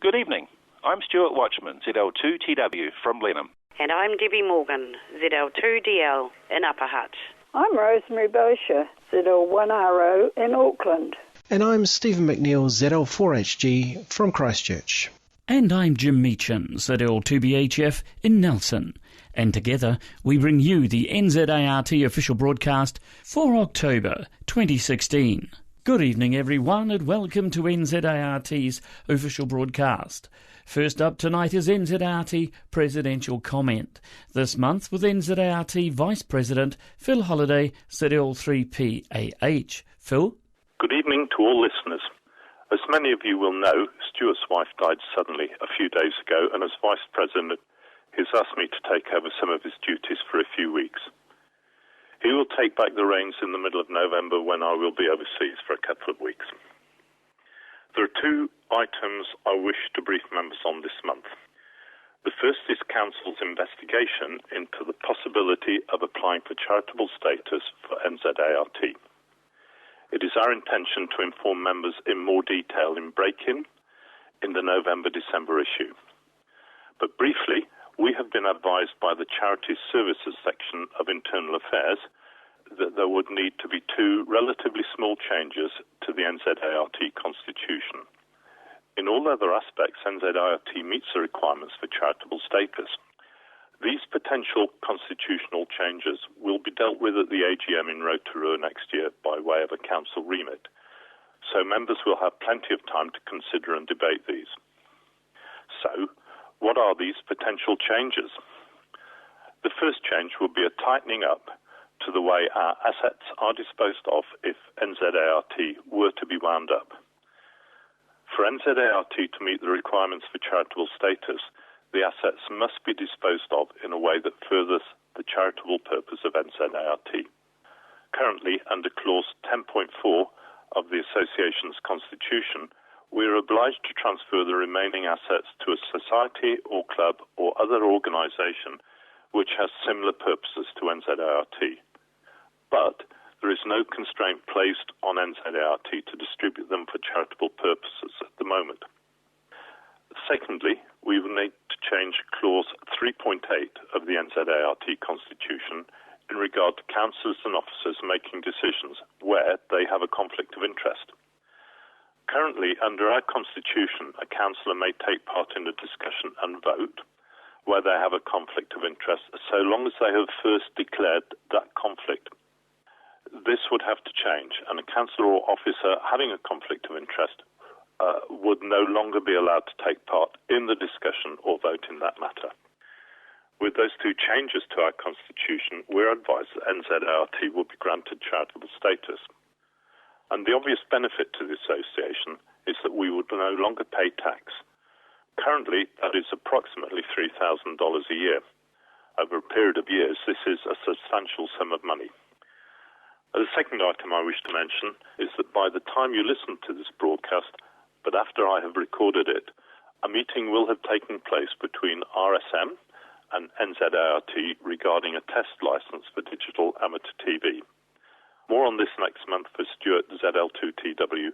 Good evening. I'm Stuart Watchman, ZL2TW from Blenheim. And I'm Debbie Morgan, ZL2DL in Upper Hutt. I'm Rosemary Boshier, ZL1RO in Auckland. And I'm Stephen McNeill, ZL4HG from Christchurch. And I'm Jim Meachen, ZL2BHF in Nelson. And together we bring you the NZART official broadcast for October 2016. Good evening everyone and welcome to NZART's official broadcast. First up tonight is NZART Presidential Comment. This month with NZART Vice President Phil Holliday, ZL3PAH. Phil? Good evening to all listeners. As many of you will know, Stuart's wife died suddenly a few days ago, and as Vice President, he's asked me to take over some of his duties for a few weeks. He will take back the reins in the middle of November when I will be overseas for a couple of weeks. There are two items I wish to brief members on this month. The first is Council's investigation into the possibility of applying for charitable status for NZART. It is our intention to inform members in more detail in Break-In in the November-December issue. But briefly, we have been advised by the Charities Services section of Internal Affairs that there would need to be two relatively small changes to the NZART Constitution. In all other aspects, NZART meets the requirements for charitable status. These potential constitutional changes will be dealt with at the AGM in Rotorua next year by way of a council remit, so members will have plenty of time to consider and debate these. So, what are these potential changes? The first change will be a tightening up to the way our assets are disposed of if NZART were to be wound up. For NZART to meet the requirements for charitable status, the assets must be disposed of in a way that furthers the charitable purpose of NZART. Currently, under Clause 10.4 of the Association's Constitution, we are obliged to transfer the remaining assets to a society or club or other organisation which has similar purposes to NZART. But there is no constraint placed on NZART to distribute them for charitable purposes at the moment. Secondly, we will need to change Clause 3.8 of the NZART Constitution in regard to councillors and officers making decisions where they have a conflict of interest. Currently, under our Constitution, a councillor may take part in a discussion and vote where they have a conflict of interest, so long as they have first declared that conflict. This would have to change, and a councillor or officer having a conflict of interest would no longer be allowed to take part in the discussion or vote in that matter. With those two changes to our Constitution, we're advised that NZART will be granted charitable status. And the obvious benefit to the association is that we would no longer pay tax. Currently, that is approximately $3,000 a year. Over a period of years, this is a substantial sum of money. The second item I wish to mention is that by the time you listen to this broadcast, but after I have recorded it, a meeting will have taken place between RSM and NZART regarding a test licence for digital amateur TV. More on this next month for Stuart, ZL2TW,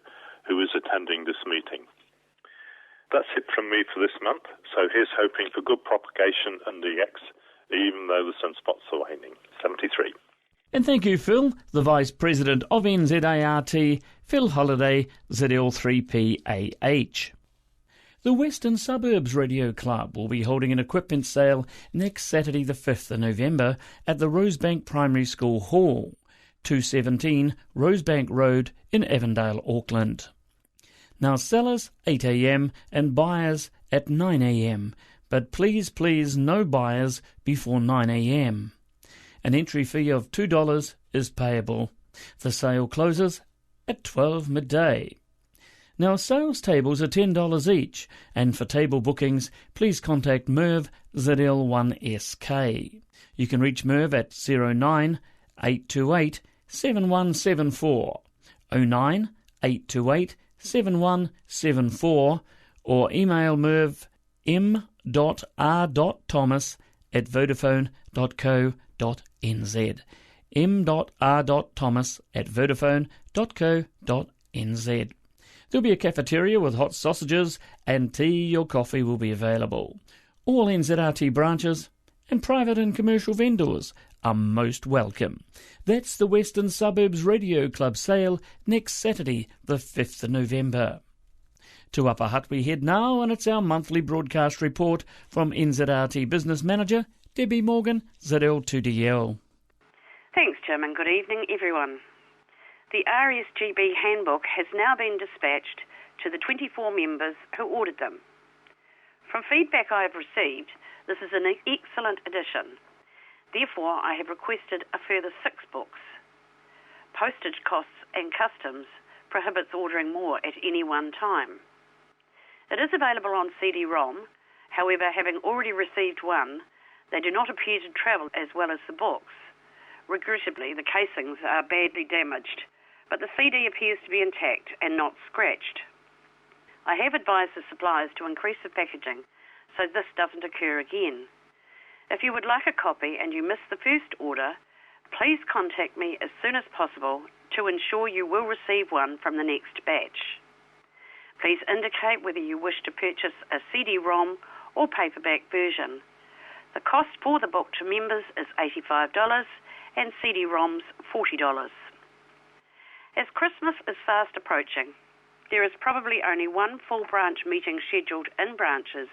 who is attending this meeting. That's it from me for this month, so here's hoping for good propagation and DX, even though the sunspots are waning. 73. And thank you, Phil, the Vice President of NZART, Phil Holliday, ZL3PAH. The Western Suburbs Radio Club will be holding an equipment sale next Saturday the 5th of November at the Rosebank Primary School Hall, 217 Rosebank Road in Avondale, Auckland. Now sellers 8 a.m. and buyers at 9 a.m, but please no buyers before 9 a.m. An entry fee of $2 is payable. The sale closes at 12 midday. Now sales tables are $10 each, and for table bookings please contact Merv ZL1SK. You can reach Merv at 09 828 7174, 09 828 7174, or email Merv m.r.thomas@vodafone.co.nz, m.r.thomas@vodafone.co.nz. There'll be a cafeteria with hot sausages and tea or coffee will be available. All NZRT branches and private and commercial vendors are most welcome. That's the Western Suburbs Radio Club sale next Saturday, the 5th of November. To Upper Hutt we head now, and it's our monthly broadcast report from NZRT Business Manager Debby Morgan, ZL2DL. Thanks, Jim, and good evening, everyone. The RSGB handbook has now been dispatched to the 24 members who ordered them. From feedback I have received, this is an excellent addition. Therefore, I have requested a further 6 books. Postage costs and customs prohibits ordering more at any one time. It is available on CD-ROM. However, having already received one, they do not appear to travel as well as the books. Regrettably, the casings are badly damaged, but the CD appears to be intact and not scratched. I have advised the suppliers to increase the packaging so this doesn't occur again. If you would like a copy and you missed the first order, please contact me as soon as possible to ensure you will receive one from the next batch. Please indicate whether you wish to purchase a CD-ROM or paperback version. The cost for the book to members is $85 and CD-ROMs $40. As Christmas is fast approaching, there is probably only one full branch meeting scheduled in branches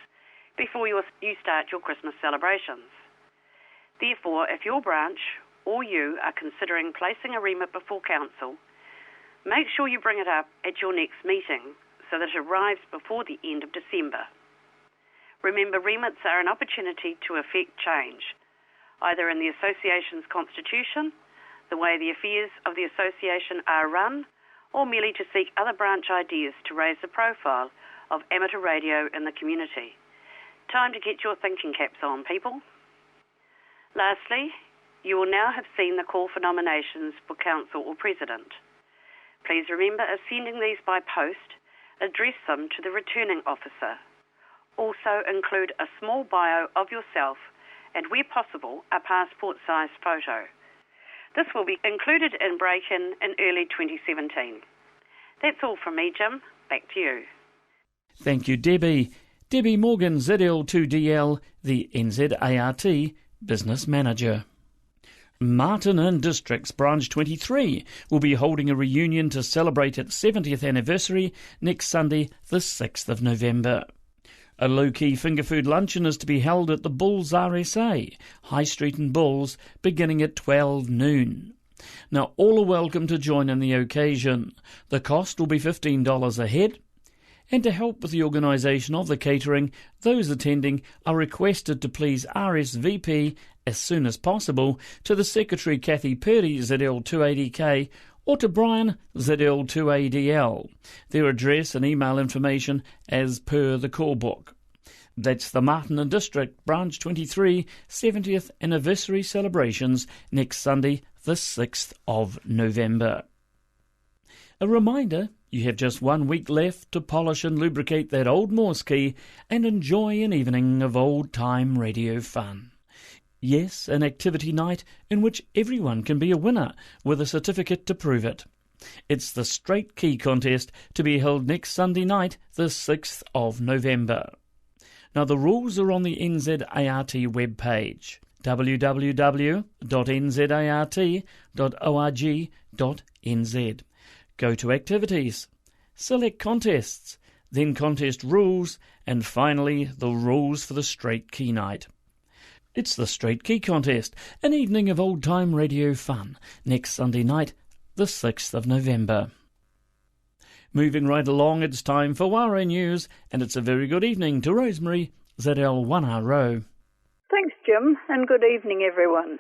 before you start your Christmas celebrations. Therefore, if your branch or you are considering placing a remit before council, make sure you bring it up at your next meeting so that it arrives before the end of December. Remember, remits are an opportunity to effect change, either in the association's constitution, the way the affairs of the association are run, or merely to seek other branch ideas to raise the profile of amateur radio in the community. Time to get your thinking caps on, people. Lastly, you will now have seen the call for nominations for council or president. Please remember, if sending these by post, address them to the returning officer. Also include a small bio of yourself and, where possible, a passport-sized photo. This will be included in break-in in early 2017. That's all from me, Jim. Back to you. Thank you, Debby. Debby Morgan, ZL2DL, the NZART Business Manager. Martin and Districts Branch 23 will be holding a reunion to celebrate its 70th anniversary next Sunday, the 6th of November. A low-key finger food luncheon is to be held at the Bulls RSA, High Street and Bulls, beginning at 12 noon. Now, all are welcome to join in the occasion. The cost will be $15 a head. And to help with the organisation of the catering, those attending are requested to please RSVP as soon as possible to the Secretary Kathy Purdy, ZL280K, or to Brian, ZL2ADL. Their address and email information as per the call book. That's the Martin and District Branch 23 70th Anniversary celebrations next Sunday, the 6th of November. A reminder, you have just 1 week left to polish and lubricate that old Morse key and enjoy an evening of old-time radio fun. Yes, an activity night in which everyone can be a winner with a certificate to prove it. It's the Straight Key Contest to be held next Sunday night, the 6th of November. Now, the rules are on the NZART webpage, www.nzart.org.nz. Go to Activities, select Contests, then Contest Rules, and finally the rules for the Straight Key Night. It's the Straight Key Contest, an evening of old-time radio fun, next Sunday night, the 6th of November. Moving right along, it's time for WARO News, and it's a very good evening to Rosemary, ZL1RO. Thanks, Jim, and good evening, everyone.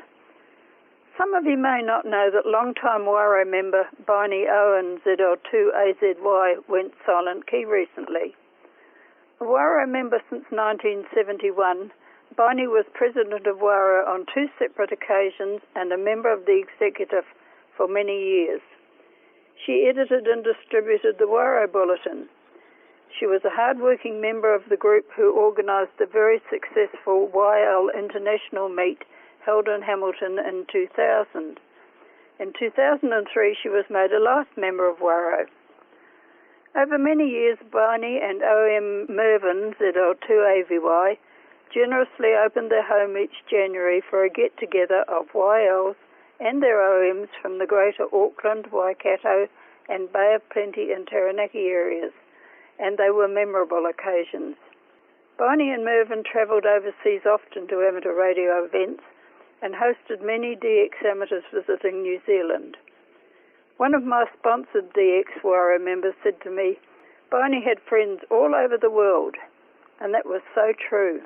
Some of you may not know that long-time WARO member Barney Owen, ZL2AZY, went silent key recently. A WARO member since 1971, Barney was president of WARO on 2 separate occasions and a member of the executive for many years. She edited and distributed the WARO Bulletin. She was a hard-working member of the group who organised the very successful YL International Meet held in Hamilton in 2000. In 2003, she was made a life member of WARO. Over many years, Barney and OM Mervyn, ZL2AVY, generously opened their home each January for a get-together of YLs and their OMs from the greater Auckland, Waikato and Bay of Plenty and Taranaki areas, and they were memorable occasions. Barney and Mervyn travelled overseas often to amateur radio events and hosted many DX amateurs visiting New Zealand. One of my sponsored DX WARO members said to me, "Barney had friends all over the world," and that was so true.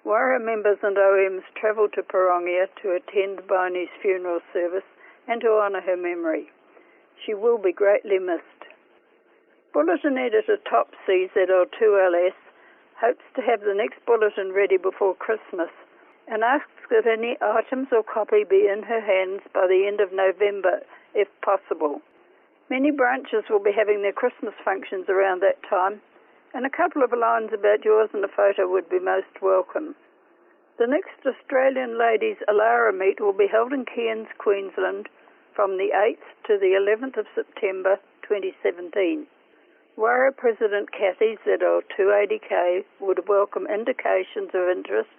WARO members and OMs travelled to Parongia to attend Barney's funeral service and to honour her memory. She will be greatly missed. Bulletin editor Top C ZL2LS hopes to have the next bulletin ready before Christmas and asks that any items or copy be in her hands by the end of November, if possible. Many branches will be having their Christmas functions around that time, and a couple of lines about yours and a photo would be most welcome. The next Australian Ladies Alara meet will be held in Cairns, Queensland, from the 8th to the 11th of September 2017. WARO President Cathy ZL280K would welcome indications of interest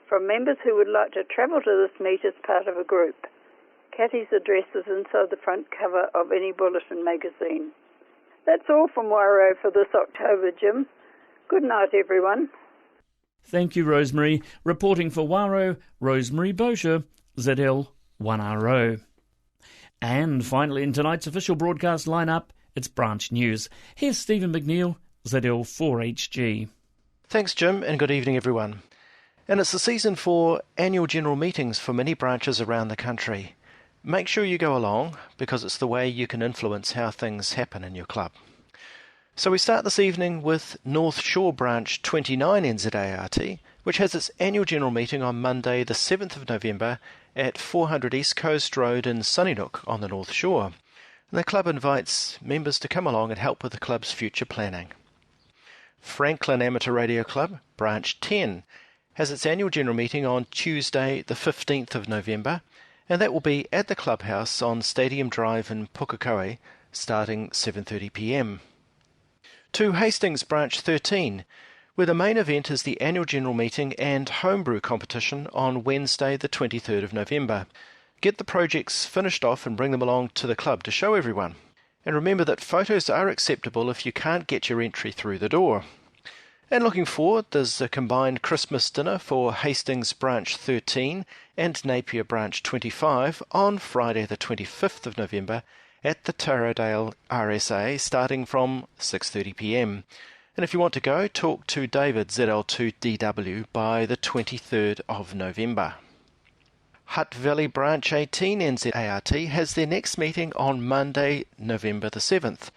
from members who would like to travel to this meet as part of a group. Cathy's address is inside the front cover of any bulletin magazine. That's all from WARO for this October, Jim. Good night, everyone. Thank you, Rosemary. Reporting for WARO, Rosemary Boshier, ZL1RO. And finally, in tonight's official broadcast lineup, it's branch news. Here's Stephen McNeill, ZL4HG. Thanks, Jim, and good evening, everyone. And it's the season for annual general meetings for many branches around the country. Make sure you go along, because it's the way you can influence how things happen in your club. So we start this evening with North Shore Branch 29 NZART, which has its annual general meeting on Monday the 7th of November at 400 East Coast Road in Sunnynook on the North Shore. And the club invites members to come along and help with the club's future planning. Franklin Amateur Radio Club, Branch 10, has its annual general meeting on Tuesday the 15th of November, and that will be at the clubhouse on Stadium Drive in Pukekohe, starting 7:30 p.m. To Hastings Branch 13, where the main event is the annual general meeting and homebrew competition on Wednesday the 23rd of November. Get the projects finished off and bring them along to the club to show everyone. And remember that photos are acceptable if you can't get your entry through the door. And looking forward, there's a combined Christmas dinner for Hastings Branch 13 and Napier Branch 25 on Friday the 25th of November at the Taradale RSA, starting from 6:30 p.m. And if you want to go, talk to David ZL2DW by the 23rd of November. Hutt Valley Branch 18 NZART has their next meeting on Monday, November the 7th.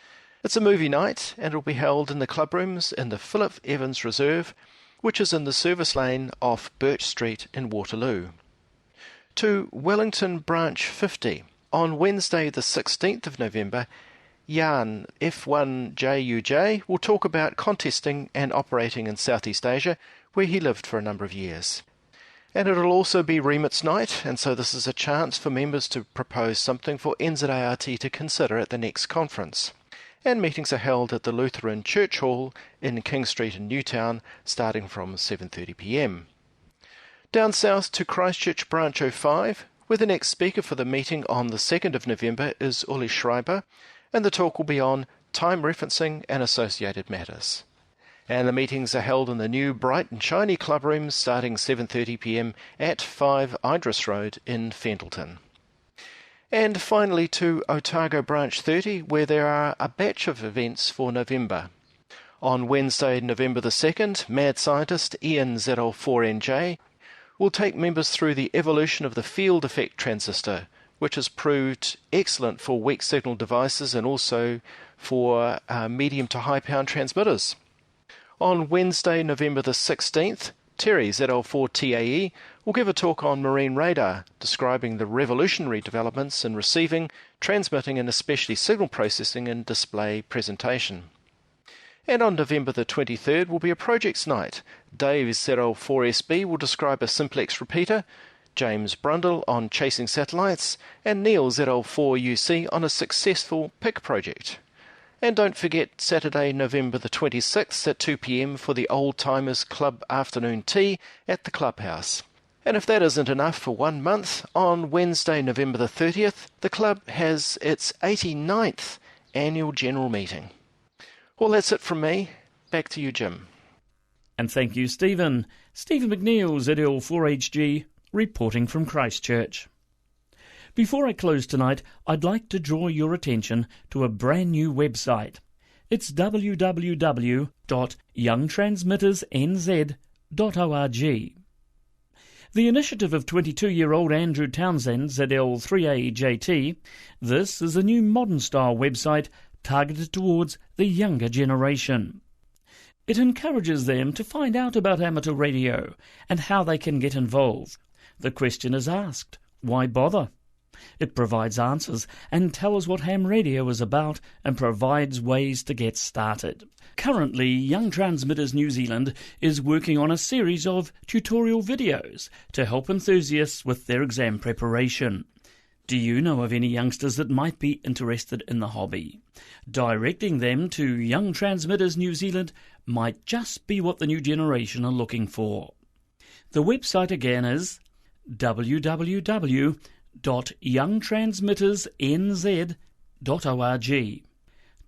It's a movie night, and it will be held in the clubrooms in the Philip Evans Reserve, which is in the service lane off Birch Street in Waterloo. To Wellington Branch 50, on Wednesday the 16th of November, Jan F1JUJ will talk about contesting and operating in Southeast Asia, where he lived for a number of years. And it'll also be Remits Night, and so this is a chance for members to propose something for NZART to consider at the next conference. And meetings are held at the Lutheran Church Hall in King Street in Newtown, starting from 7:30 p.m. Down south to Christchurch Branch 05, where the next speaker for the meeting on the 2nd of November is Uli Schreiber, and the talk will be on time referencing and associated matters. And the meetings are held in the new bright and shiny clubrooms starting 7:30 p.m. at 5 Idris Road in Fendleton. And finally to Otago Branch 30, where there are a batch of events for November. On Wednesday, November the 2nd, mad scientist Ian ZL4NJ will take members through the evolution of the field effect transistor, which has proved excellent for weak signal devices and also for medium to high pound transmitters. On Wednesday, November the 16th, Terry ZL4TAE will give a talk on marine radar, describing the revolutionary developments in receiving, transmitting and especially signal processing and display presentation. And on November the 23rd will be a projects night. Dave ZL4SB will describe a simplex repeater, James Brundle on chasing satellites, and Neil ZL4UC on a successful PIC project. And don't forget Saturday, November the 26th at 2 p.m. for the Old Timers Club afternoon tea at the clubhouse. And if that isn't enough for 1 month, on Wednesday, November the 30th, the club has its 89th annual general meeting. Well, that's it from me. Back to you, Jim. And thank you, Stephen. Stephen McNeill, ZL4HG, reporting from Christchurch. Before I close tonight, I'd like to draw your attention to a brand new website. It's www.youngtransmittersnz.org. The initiative of 22-year-old Andrew Townsend, ZL3AJT, this is a new modern-style website targeted towards the younger generation. It encourages them to find out about amateur radio and how they can get involved. The question is asked, why bother? It provides answers and tells what ham radio is about and provides ways to get started. Currently, Young Transmitters New Zealand is working on a series of tutorial videos to help enthusiasts with their exam preparation. Do you know of any youngsters that might be interested in the hobby? Directing them to Young Transmitters New Zealand might just be what the new generation are looking for. The website again is www.youngtransmittersnz.org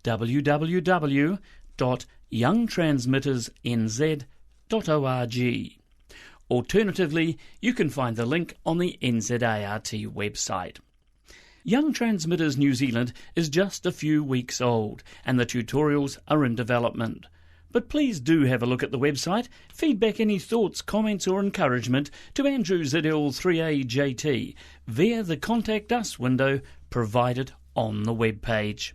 www.youngtransmittersnz.org. Alternatively, you can find the link on the NZART website. Young Transmitters New Zealand is just a few weeks old and the tutorials are in development. But please do have a look at the website, feedback any thoughts, comments or encouragement to Andrew ZL3AJT via the Contact Us window provided on the webpage.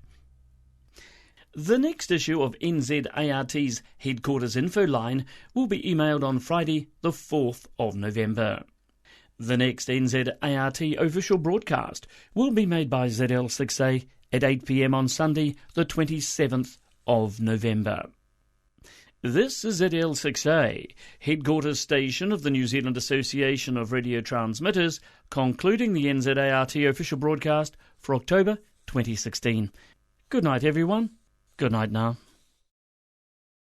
The next issue of NZART's Headquarters Info Line will be emailed on Friday the 4th of November. The next NZART official broadcast will be made by ZL6A at 8 p.m. on Sunday the 27th of November. This is ZL6A, headquarters station of the New Zealand Association of Radio Transmitters, concluding the NZART official broadcast for October 2016. Good night, everyone. Good night now.